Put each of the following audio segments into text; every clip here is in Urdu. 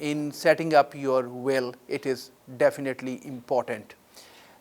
in setting up your will. It is definitely important.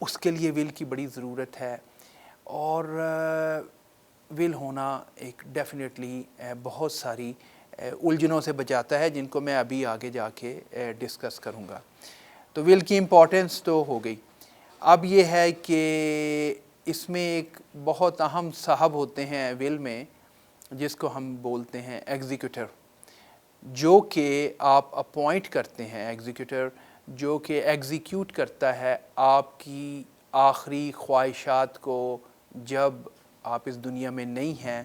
اس کے لیے ول کی بڑی ضرورت ہے، اور ول ہونا ایک ڈیفینیٹلی بہت ساری الجھنوں سے بچاتا ہے، جن کو میں ابھی آگے جا کے ڈسکس کروں گا۔ تو ول کی امپورٹنس تو ہو گئی۔ اب یہ ہے کہ اس میں ایک بہت اہم صاحب ہوتے ہیں ول میں، جس کو ہم بولتے ہیں ایگزیکیوٹر، جو کہ آپ اپوائنٹ کرتے ہیں، ایگزیکیوٹر جو کہ ایگزیکیوٹ کرتا ہے آپ کی آخری خواہشات کو۔ جب آپ اس دنیا میں نہیں ہیں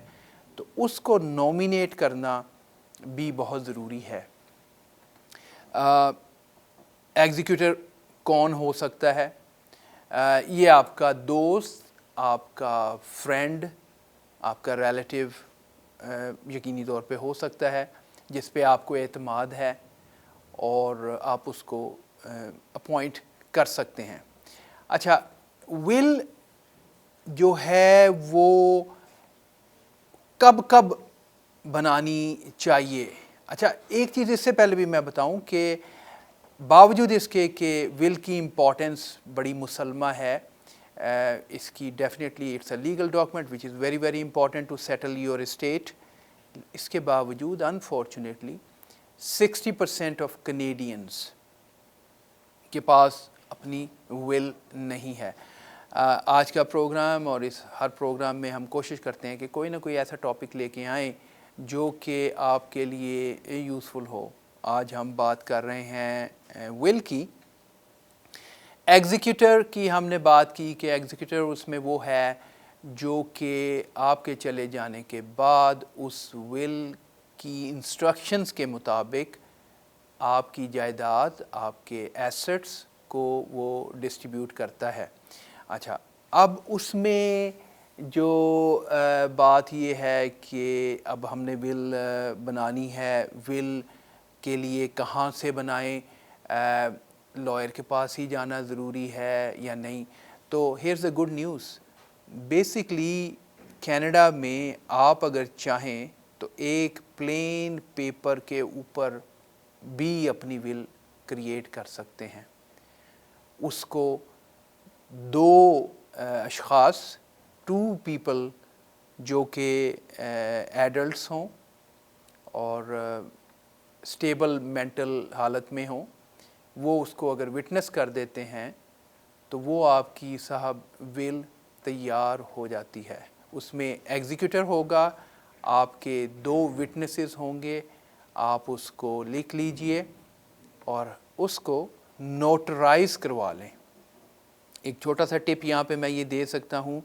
تو اس کو نومینیٹ کرنا بھی بہت ضروری ہے۔ ایگزیکیوٹر کون ہو سکتا ہے؟ یہ آپ کا دوست، آپ کا فرینڈ، آپ کا ریلیٹیو یقینی طور پہ ہو سکتا ہے، جس پہ آپ کو اعتماد ہے اور آپ اس کو اپوائنٹ کر سکتے ہیں۔ اچھا، ول جو ہے وہ کب کب بنانی چاہیے؟ اچھا، ایک چیز اس سے پہلے بھی میں بتاؤں کہ باوجود اس کے کہ ول کی امپورٹنس بڑی مسلمہ ہے، اس کی definitely it's a legal document which is very very important to settle your estate, اس کے باوجود انفارچونیٹلی 60% آف کنیڈینز کے پاس اپنی ول نہیں ہے۔ آج کا پروگرام اور اس ہر پروگرام میں ہم کوشش کرتے ہیں کہ کوئی نہ کوئی ایسا ٹاپک لے کے آئیں جو کہ آپ کے لیے یوزفل ہو۔ آج ہم بات کر رہے ہیں ول کی۔ ایگزیکیوٹر کی ہم نے بات کی کہ ایگزیکیوٹر اس میں وہ ہے جو کہ آپ کے چلے جانے کے بعد اس ول کی انسٹرکشنز کے مطابق آپ کی جائیداد، آپ کے ایسٹس کو وہ ڈسٹریبیوٹ کرتا ہے۔ اچھا، اب اس میں جو بات یہ ہے کہ اب ہم نے ول بنانی ہے، ول کے لیے کہاں سے بنائیں؟ لائر کے پاس ہی جانا ضروری ہے یا نہیں؟ تو here's a good news, basically Canada میں آپ اگر چاہیں تو ایک پلین پیپر کے اوپر بھی اپنی ول کریٹ کر سکتے ہیں۔ اس کو دو اشخاص، 2 پیپل جو کہ ایڈلٹس ہوں اور اسٹیبل مینٹل حالت میں ہوں، وہ اس کو اگر وٹنس کر دیتے ہیں تو وہ آپ کی صاحب ول تیار ہو جاتی ہے۔ اس میں ایگزیکیوٹر ہوگا، آپ کے 2 وٹنسز ہوں گے، آپ اس کو لکھ لیجئے اور اس کو نوٹرائز کروا لیں۔ ایک چھوٹا سا ٹپ یہاں پہ میں یہ دے سکتا ہوں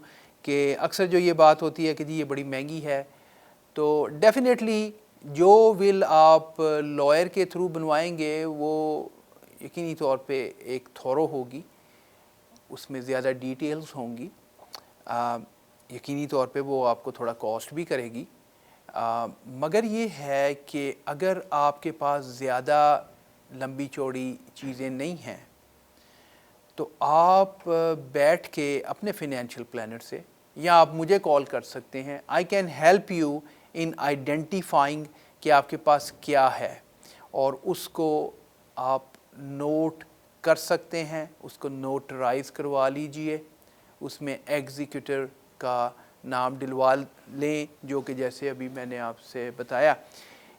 کہ اکثر جو یہ بات ہوتی ہے کہ جی یہ بڑی مہنگی ہے، تو ڈیفینیٹلی جو ول آپ لائر کے تھرو بنوائیں گے وہ یقینی طور پہ ایک تھورو ہوگی، اس میں زیادہ ڈیٹیلز ہوں گی، یقینی طور پہ وہ آپ کو تھوڑا کاسٹ بھی کرے گی، مگر یہ ہے کہ اگر آپ کے پاس زیادہ لمبی چوڑی چیزیں نہیں ہیں تو آپ بیٹھ کے اپنے فنینشیل پلانر سے یا آپ مجھے کال کر سکتے ہیں۔ I can help you in identifying کہ آپ کے پاس کیا ہے، اور اس کو آپ نوٹ کر سکتے ہیں، اس کو نوٹرائز کروا لیجئے، اس میں ایگزیکیوٹر کا نام ڈلوا لیں، جو کہ جیسے ابھی میں نے آپ سے بتایا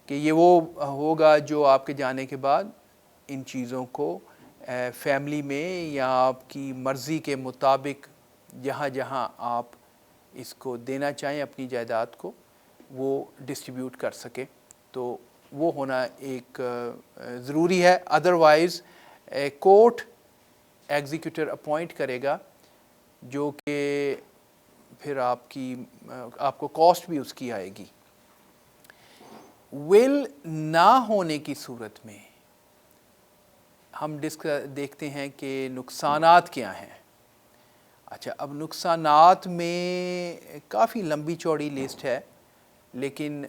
کہ یہ وہ ہوگا جو آپ کے جانے کے بعد ان چیزوں کو فیملی میں یا آپ کی مرضی کے مطابق جہاں جہاں آپ اس کو دینا چاہیں اپنی جائیداد کو، وہ ڈسٹریبیوٹ کر سکے۔ تو وہ ہونا ایک ضروری ہے، ادروائز کورٹ ایگزیکیوٹر اپوائنٹ کرے گا جو کہ پھر آپ کو کاسٹ بھی اس کی آئے گی۔ ول نہ ہونے کی صورت میں ہم دیکھتے ہیں کہ نقصانات کیا ہیں۔ اچھا، اب نقصانات میں کافی لمبی چوڑی لسٹ ہے، لیکن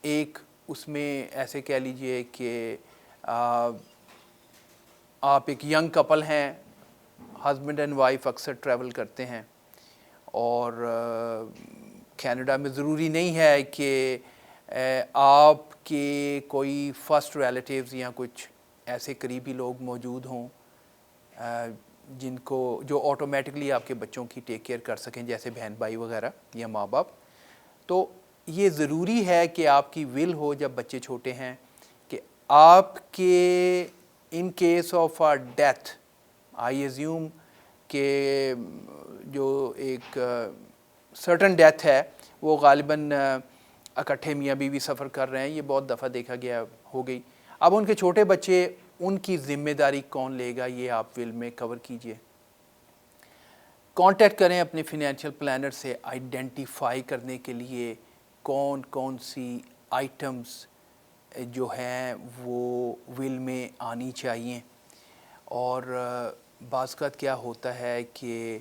ایک اس میں ایسے کہہ لیجئے کہ آپ ایک ینگ کپل ہیں، ہسبینڈ اینڈ وائف اکثر ٹریول کرتے ہیں، اور کینیڈا میں ضروری نہیں ہے کہ آپ کے کوئی فرسٹ ریلیٹیوز یا کچھ ایسے قریبی لوگ موجود ہوں جن کو جو آٹومیٹکلی آپ کے بچوں کی ٹیک کیئر کر سکیں، جیسے بہن بھائی وغیرہ یا ماں باپ. تو یہ ضروری ہے کہ آپ کی ول ہو جب بچے چھوٹے ہیں کہ آپ کے in case of death I assume کہ جو ایک سرٹن ڈیتھ ہے وہ غالباً اکٹھے میاں بیوی سفر کر رہے ہیں، یہ بہت دفعہ دیکھا گیا ہو گئی. اب ان کے چھوٹے بچے، ان کی ذمہ داری کون لے گا، یہ آپ ول میں کور کیجئے. کانٹیکٹ کریں اپنے فنینشیل پلانر سے آئیڈینٹیفائی کرنے کے لیے کون کون سی آئٹمز جو ہیں وہ ول میں آنی چاہیے. اور بعض اوقات کیا ہوتا ہے کہ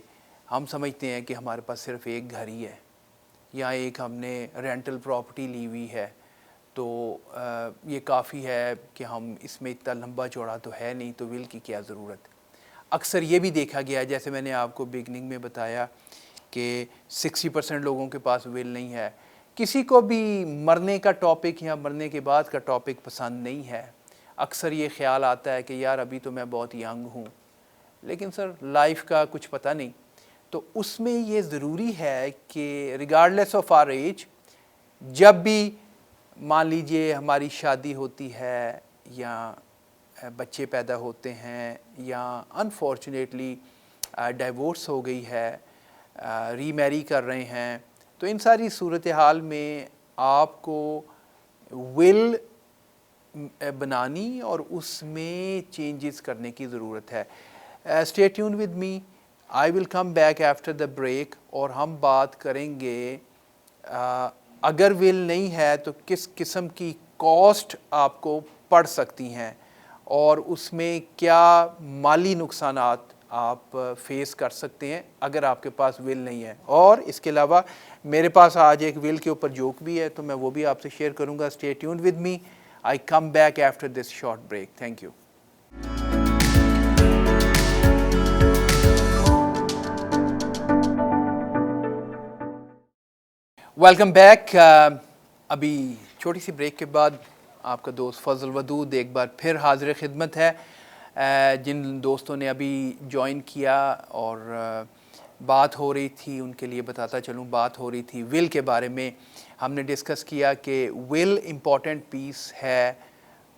ہم سمجھتے ہیں کہ ہمارے پاس صرف ایک گھر ہی ہے یا ایک ہم نے رینٹل پراپرٹی لی ہوئی ہے، تو یہ کافی ہے کہ ہم اس میں اتنا لمبا چوڑا تو ہے نہیں، تو ول کی کیا ضرورت. اکثر یہ بھی دیکھا گیا، جیسے میں نے آپ کو بگننگ میں بتایا کہ 60% لوگوں کے پاس ول نہیں ہے. کسی کو بھی مرنے کا ٹاپک یا مرنے کے بعد کا ٹاپک پسند نہیں ہے. اکثر یہ خیال آتا ہے کہ یار ابھی تو میں بہت ینگ ہوں، لیکن سر لائف کا کچھ پتہ نہیں. تو اس میں یہ ضروری ہے کہ ریگارڈلیس آف آر ایج، جب بھی مان لیجئے ہماری شادی ہوتی ہے یا بچے پیدا ہوتے ہیں یا انفارچونیٹلی ڈائیورس ہو گئی ہے، ری میری کر رہے ہیں، تو ان ساری صورتحال میں آپ کو ول بنانی اور اس میں چینجز کرنے کی ضرورت ہے. Stay tune with me, I will come back after the break, اور ہم بات کریں گے اگر ول نہیں ہے تو کس قسم کی کاسٹ آپ کو پڑ سکتی ہیں اور اس میں کیا مالی نقصانات آپ فیس کر سکتے ہیں اگر آپ کے پاس ول نہیں ہے. اور اس کے علاوہ میرے پاس آج ایک ول کے اوپر جوک بھی ہے، تو میں وہ بھی آپ سے شیئر کروں گا. Stay tune with me, I come back after this short break. Thank you. Welcome back. ابھی چھوٹی سی بریک کے بعد آپ کا دوست فضل ودود ایک بار پھر حاضر خدمت ہے. جن دوستوں نے ابھی جوائن کیا اور بات ہو رہی تھی ان کے لیے بتاتا چلوں، بات ہو رہی تھی ول کے بارے میں. ہم نے ڈسکس کیا کہ ول امپورٹنٹ پیس ہے،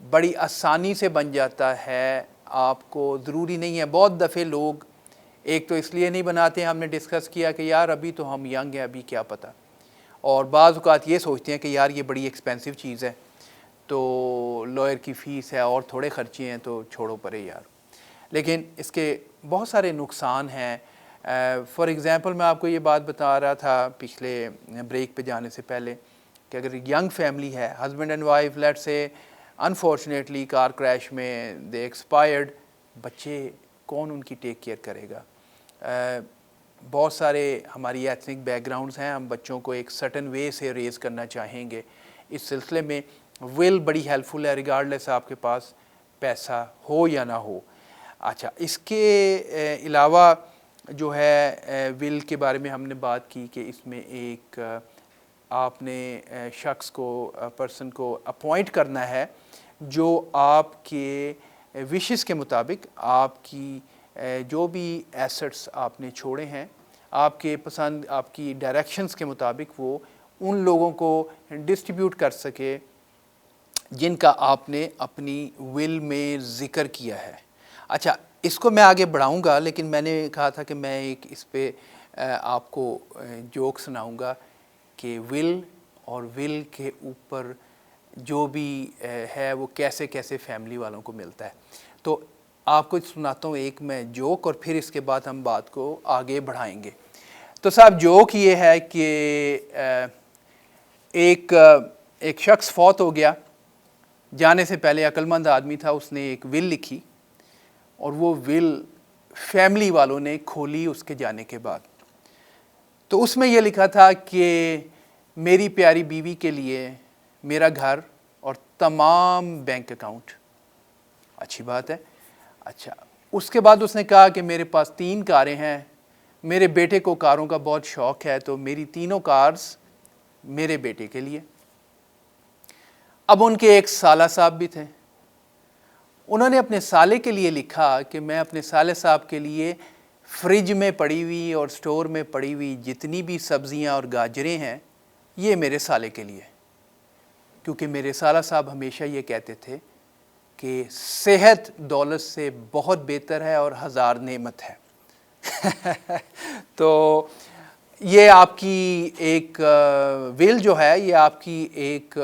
بڑی آسانی سے بن جاتا ہے، آپ کو ضروری نہیں ہے. بہت دفعے لوگ ایک تو اس لیے نہیں بناتے، ہم نے ڈسکس کیا کہ یار ابھی تو ہم ینگ ہیں، ابھی کیا پتہ. اور بعض اوقات یہ سوچتے ہیں کہ یار یہ بڑی ایکسپینسو چیز ہے، تو لائر کی فیس ہے اور تھوڑے خرچے ہیں تو چھوڑو پرے یار. لیکن اس کے بہت سارے نقصان ہیں. فار ایگزامپل میں آپ کو یہ بات بتا رہا تھا پچھلے بریک پہ جانے سے پہلے کہ اگر ینگ فیملی ہے، ہسبینڈ اینڈ وائف لیٹ سے انفارچونیٹلی کار کریش میں دے ایکسپائرڈ، بچے کون ان کی ٹیک کیئر کرے گا. بہت سارے ہماری ایتھنک بیک گراؤنڈز ہیں، ہم بچوں کو ایک سرٹن وے سے ریز کرنا چاہیں گے. اس سلسلے میں ول بڑی ہیلپ فل ہے، ریگارڈلیس آپ کے پاس پیسہ ہو یا نہ ہو. اچھا، اس کے علاوہ جو ہے ول کے بارے میں ہم نے بات کی کہ اس میں ایک آپ نے شخص کو، پرسن کو اپوائنٹ کرنا ہے جو آپ کے وشز کے مطابق، آپ کی جو بھی ایسٹس آپ نے چھوڑے ہیں، آپ کے پسند، آپ کی ڈائریکشنز کے مطابق وہ ان لوگوں کو ڈسٹریبیوٹ کر سکے جن کا آپ نے اپنی ول میں ذکر کیا ہے. اچھا، اس کو میں آگے بڑھاؤں گا، لیکن میں نے کہا تھا کہ میں ایک اس پہ آپ کو جوک سناؤں گا کہ ول اور ول کے اوپر جو بھی ہے وہ کیسے کیسے فیملی والوں کو ملتا ہے. تو آپ کو سناتا ہوں ایک میں جوک، اور پھر اس کے بعد ہم بات کو آگے بڑھائیں گے. تو صاحب جوک یہ ہے کہ ایک شخص فوت ہو گیا، جانے سے پہلے عقل مند آدمی تھا، اس نے ایک ول لکھی اور وہ ول فیملی والوں نے کھولی اس کے جانے کے بعد. تو اس میں یہ لکھا تھا کہ میری پیاری بیوی کے لیے میرا گھر اور تمام بینک اکاؤنٹ. اچھی بات ہے. اچھا، اس کے بعد اس نے کہا کہ میرے پاس 3 کاریں ہیں، میرے بیٹے کو کاروں کا بہت شوق ہے، تو میری تینوں کارز میرے بیٹے کے لیے. اب ان کے ایک سالہ صاحب بھی تھے، انہوں نے اپنے سالے کے لیے لکھا کہ میں اپنے سالے صاحب کے لیے فریج میں پڑی ہوئی اور سٹور میں پڑی ہوئی جتنی بھی سبزیاں اور گاجریں ہیں یہ میرے سالے کے لیے، کیونکہ میرے سالہ صاحب ہمیشہ یہ کہتے تھے کہ صحت دولت سے بہت بہتر ہے اور ہزار نعمت ہے۔ تو یہ آپ کی ایک ول جو ہے یہ آپ کی ایک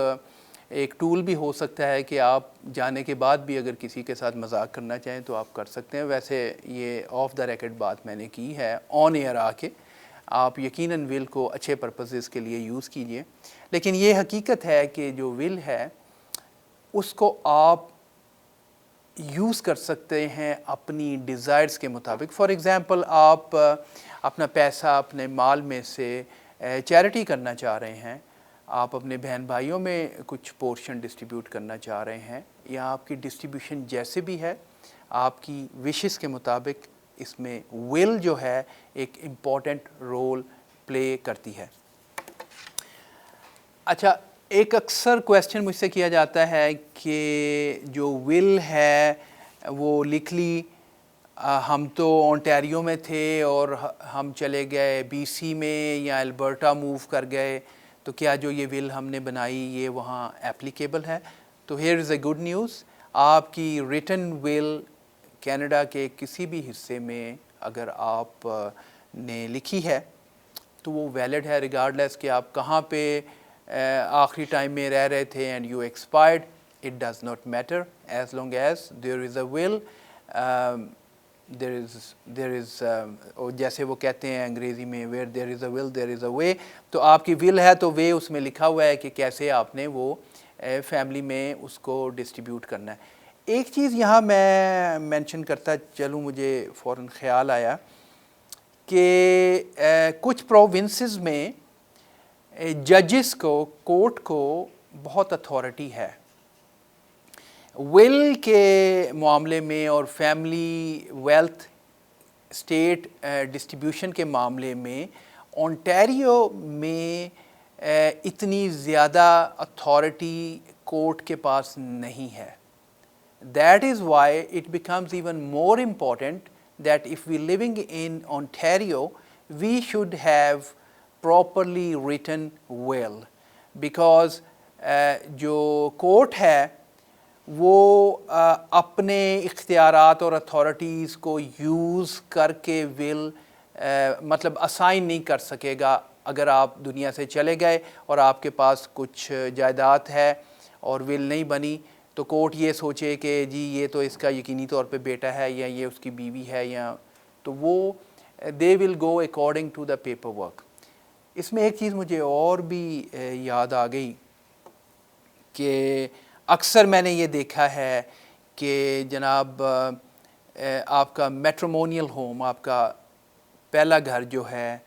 ٹول بھی ہو سکتا ہے کہ آپ جانے کے بعد بھی اگر کسی کے ساتھ مذاق کرنا چاہیں تو آپ کر سکتے ہیں۔ ویسے یہ آف دا ریکارڈ بات میں نے کی ہے، آن ایئر آ کے آپ یقیناً ول کو اچھے پرپزز کے لیے یوز کیجئے، لیکن یہ حقیقت ہے کہ جو ول ہے اس کو آپ یوز کر سکتے ہیں اپنی ڈیزائرز کے مطابق۔ فار ایگزامپل آپ اپنا پیسہ اپنے مال میں سے چیریٹی کرنا چاہ رہے ہیں، آپ اپنے بہن بھائیوں میں کچھ پورشن ڈسٹریبیوٹ کرنا چاہ رہے ہیں، یا آپ کی ڈسٹریبیوشن جیسے بھی ہے آپ کی وشز کے مطابق اس میں ول جو ہے ایک امپورٹنٹ رول پلے کرتی ہے۔ اچھا، ایک اکثر کویسچن مجھ سے کیا جاتا ہے کہ جو ول ہے وہ لکھ لی، ہم تو اونٹیریو میں تھے اور ہم چلے گئے بی سی میں یا البرٹا موو کر گئے، تو کیا جو یہ ول ہم نے بنائی یہ وہاں اپلیکیبل ہے؟ تو here is a good news, آپ کی ریٹن ول کینیڈا کے کسی بھی حصے میں اگر آپ نے لکھی ہے تو وہ ویلڈ ہے، ریگارڈلیس کہ آپ کہاں پہ آخری ٹائم میں رہ رہے تھے and you expired, it does not matter as long as there is a will, there is جیسے وہ کہتے ہیں انگریزی میں where there is a will there is اے وے، تو آپ کی ول ہے تو وے اس میں لکھا ہوا ہے کہ کیسے آپ نے وہ فیملی میں اس کو ڈسٹریبیوٹ کرنا ہے۔ ایک چیز یہاں میں مینشن کرتا چلوں، مجھے فوراً خیال آیا کہ کچھ پروونسز میں ججز کو، کورٹ کو بہت اتھارٹی ہے ول کے معاملے میں اور فیملی ویلتھ اسٹیٹ ڈسٹریبیوشن کے معاملے میں اونٹیریو میں اتنی زیادہ اتھارٹی کورٹ کے پاس نہیں ہے۔ That is why it becomes even more important that if we're living in Ontario, we should have properly written will, because جو کورٹ ہے وہ اپنے اختیارات اور اتھارٹیز کو یوز کر کے ول مطلب اسائن نہیں کر سکے گا۔ اگر آپ دنیا سے چلے گئے اور آپ کے پاس کچھ جائیداد ہے اور ول نہیں بنی تو کورٹ یہ سوچے کہ جی یہ تو اس کا یقینی طور پہ بیٹا ہے یا یہ اس کی بیوی ہے، یا تو وہ they will go according to the paper work. اس میں ایک چیز مجھے اور بھی یاد آ گئی کہ اکثر میں نے یہ دیکھا ہے کہ جناب آپ کا میٹریمونیل ہوم، آپ کا پہلا گھر جو ہے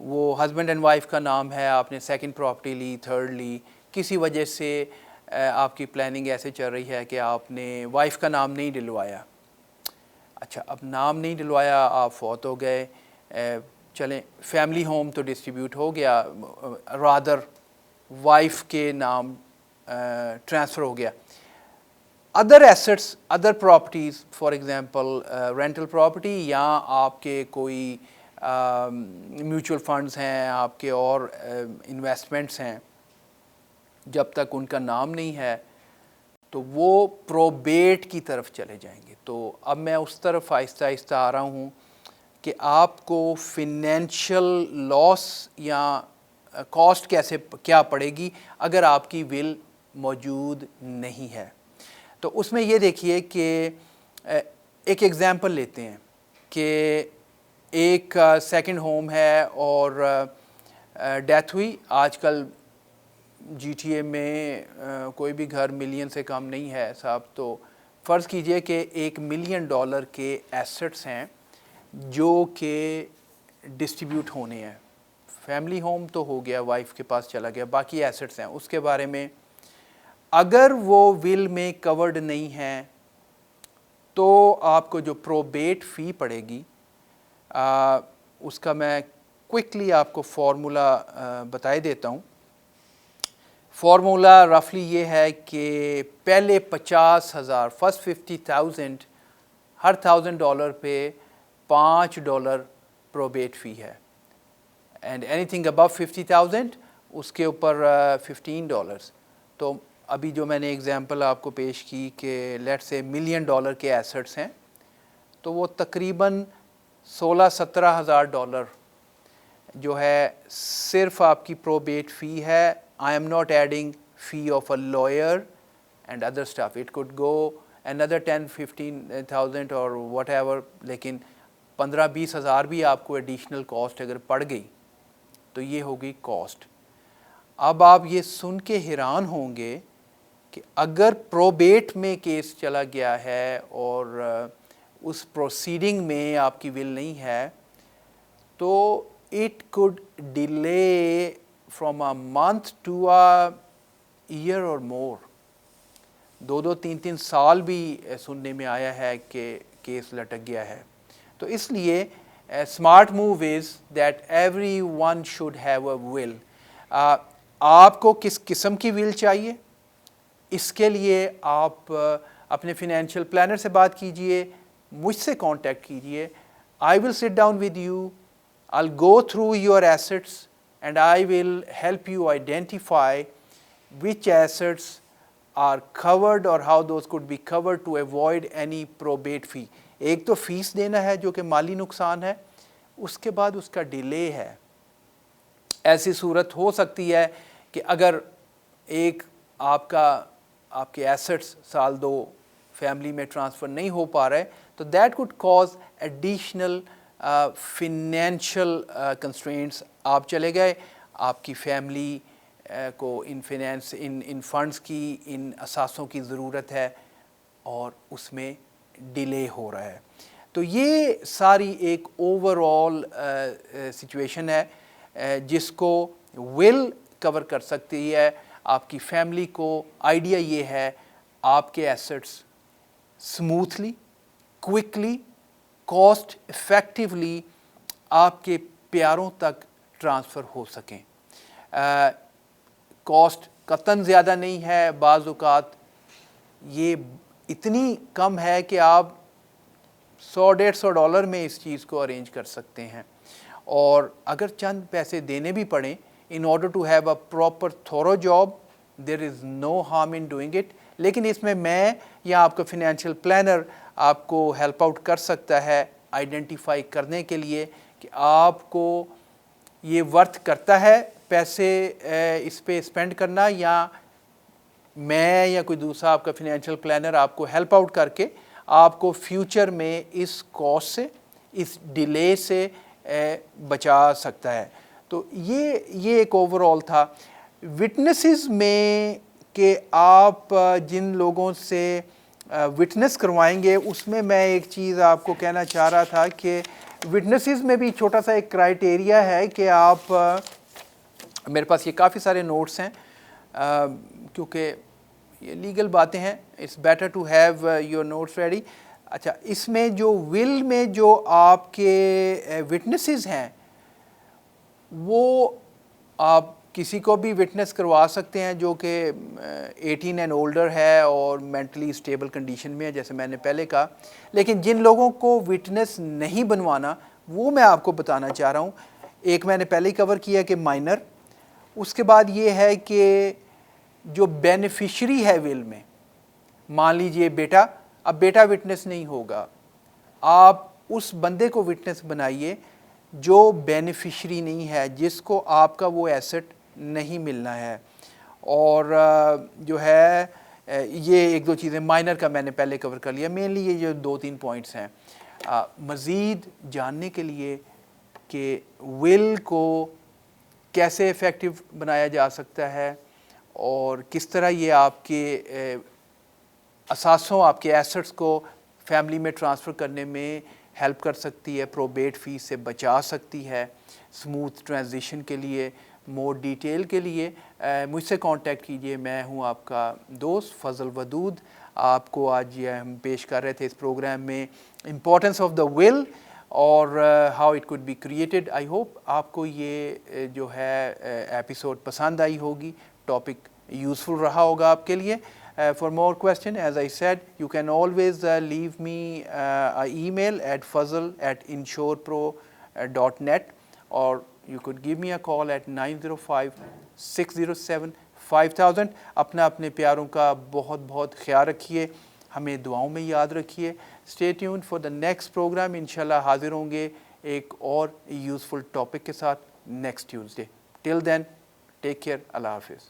وہ ہسبینڈ اینڈ وائف کا نام ہے، آپ نے سیکنڈ پراپرٹی لی، تھرڈ لی، کسی وجہ سے آپ کی پلاننگ ایسے چل رہی ہے کہ آپ نے وائف کا نام نہیں ڈلوایا۔ اچھا، اب نام نہیں ڈلوایا، آپ فوت ہو گئے، چلیں فیملی ہوم تو ڈسٹریبیوٹ ہو گیا، رادر وائف کے نام ٹرانسفر ہو گیا۔ Other assets, other properties, for example rental property, یا آپ کے کوئی میوچل فنڈز ہیں، آپ کے اور انویسٹمنٹس ہیں، جب تک ان کا نام نہیں ہے تو وہ پروبیٹ کی طرف چلے جائیں گے۔ تو اب میں اس طرف آہستہ آہستہ آ رہا ہوں کہ آپ کو فنینشیل لاس یا کاسٹ کیا پڑے گی اگر آپ کی ول موجود نہیں ہے۔ تو اس میں یہ دیکھیے کہ ایک ایگزامپل لیتے ہیں کہ ایک سیکنڈ ہوم ہے اور ڈیتھ ہوئی۔ آج کل جی ٹی اے میں کوئی بھی گھر ملین سے کم نہیں ہے صاحب، تو فرض کیجئے کہ $1 ملین کے ایسٹس ہیں جو کہ ڈسٹریبیوٹ ہونے ہیں۔ فیملی ہوم تو ہو گیا، وائف کے پاس چلا گیا، باقی ایسٹس ہیں اس کے بارے میں اگر وہ ول میں کورڈ نہیں ہیں تو آپ کو جو پروبیٹ فی پڑے گی اس کا میں کوئکلی آپ کو فارمولا بتائے دیتا ہوں۔ فارمولا رفلی یہ ہے کہ پہلے 50,000 فرسٹ 50,000 ہر $1,000 پہ $5 پروبیٹ فی ہے، اینڈ اینی تھنگ ابو 50,000 اس کے اوپر $15۔ تو ابھی جو میں نے ایگزامپل آپ کو پیش کی کہ لیٹ سے $1 ملین کے ایسٹس ہیں، تو وہ تقریباً $16,000-17,000 جو ہے صرف آپ کی پروبیٹ فی ہے۔ I am not adding fee of a lawyer and other staff, it could go another 10-15,000 اور واٹ ایور، لیکن 15-20,000 بھی آپ کو ایڈیشنل کاسٹ اگر پڑ گئی تو یہ ہوگی کاسٹ۔ اب آپ یہ سن کے حیران ہوں گے کہ اگر پروبیٹ میں کیس چلا گیا ہے اور اس پروسیڈنگ میں آپ کی ول نہیں ہے، تو it could delay from a month to a year or more, 2-3 سال بھی سننے میں آیا ہے کہ کیس لٹک گیا ہے۔ تو اس لیے smart move is that everyone should have a will. آپ کو کس قسم کی ول چاہیے، اس کے لیے آپ اپنے فنینشیل پلانر سے بات کیجئے، مجھ سے کانٹیکٹ کیجئے۔ I will sit down with you, I'll go through your assets and I will help you identify which assets are covered or how those could be covered to avoid any probate fee۔ ایک تو فیس دینا ہے جو کہ مالی نقصان ہے، اس کے بعد اس کا ڈیلے ہے۔ ایسی صورت ہو سکتی ہے کہ اگر ایک آپ کے ایسٹس سال 2 فیملی میں ٹرانسفر نہیں ہو پا رہے، تو that could cause additional financial constraints. آپ چلے گئے، آپ کی فیملی کو ان فنڈز کی، ان اثاثوں کی ضرورت ہے اور اس میں ڈیلے ہو رہا ہے۔ تو یہ ساری ایک اوور آل سچویشن ہے جس کو ول کور کر سکتی ہے۔ آپ کی فیملی کو آئیڈیا یہ ہے آپ کے assets smoothly, quickly, cost effectively آپ کے پیاروں تک ٹرانسفر ہو سکیں۔ کاسٹ قطعاً زیادہ نہیں ہے، بعض اوقات یہ اتنی کم ہے کہ آپ $100-150 میں اس چیز کو ارینج کر سکتے ہیں، اور اگر چند پیسے دینے بھی پڑیں in order to have a proper thorough job, there is no harm in doing it۔ لیکن اس میں یا آپ کا فنینشیل پلانر آپ کو ہیلپ آؤٹ کر سکتا ہے آئیڈینٹیفائی کرنے کے لیے کہ آپ کو یہ ورتھ کرتا ہے پیسے اس پہ اسپینڈ کرنا، یا میں یا کوئی دوسرا آپ کا فنینشیل پلانر آپ کو ہیلپ آؤٹ کر کے آپ کو فیوچر میں اس کاسٹ سے، اس ڈیلے سے بچا سکتا ہے۔ تو یہ ایک اوور آل تھا۔ وٹنسز میں کہ آپ جن لوگوں سے وٹنس کروائیں گے، اس میں ایک چیز آپ کو کہنا چاہ رہا تھا کہ وٹنسز میں بھی چھوٹا سا ایک کرائیٹیریا ہے کہ آپ، میرے پاس یہ کافی سارے نوٹس ہیں کیونکہ یہ لیگل باتیں ہیں، it's better to have your notes ready. اچھا، اس میں جو ول میں جو آپ کے وٹنسز ہیں وہ آپ کسی کو بھی وٹنس کروا سکتے ہیں جو کہ 18 اینڈ اولڈر ہے اور مینٹلی اسٹیبل کنڈیشن میں ہے، جیسے میں نے پہلے کہا۔ لیکن جن لوگوں کو وٹنس نہیں بنوانا، وہ میں آپ کو بتانا چاہ رہا ہوں۔ ایک میں نے پہلے ہی کور کیا کہ مائنر، اس کے بعد یہ ہے کہ جو بینیفیشری ہے ول میں، مان لیجئے بیٹا، اب بیٹا وٹنس نہیں ہوگا، آپ اس بندے کو وٹنس بنائیے جو بینیفیشری نہیں ہے، جس کو آپ کا وہ ایسٹ نہیں ملنا ہے۔ اور جو ہے یہ 1-2 چیزیں مائنر کا میں نے پہلے کور کر لیا، مینلی یہ جو 2-3 پوائنٹس ہیں۔ مزید جاننے کے لیے کہ ول کو کیسے افیکٹو بنایا جا سکتا ہے اور کس طرح یہ آپ کے اثاثوں، آپ کے ایسٹس کو فیملی میں ٹرانسفر کرنے میں ہیلپ کر سکتی ہے، پروبیٹ فیس سے بچا سکتی ہے، سموتھ ٹرانزیشن کے لیے، مور ڈیٹیل کے لیے مجھ سے کانٹیکٹ کیجئے۔ میں ہوں آپ کا دوست فضل ودود۔ آپ کو آج یہ ہم پیش کر رہے تھے اس پروگرام میں امپورٹنس آف دا ول اور how it could be created. I hope آپ کو یہ جو ہے ایپیسوڈ پسند آئی ہوگی، ٹاپک یوزفل رہا ہوگا آپ کے لیے. For more question, as I said, you can always leave me an email at fazal@insurepro.net, or you could give me a call at 905-607-5000. اپنے پیاروں کا بہت بہت خیال رکھیے, ہمیں دعاؤں میں یاد رکھیے. Stay tuned for the next program. انشاءاللہ حاضر ہوں گے ایک اور یوزفل ٹاپک کے ساتھ next Tuesday. Till then, take care. اللہ حافظ.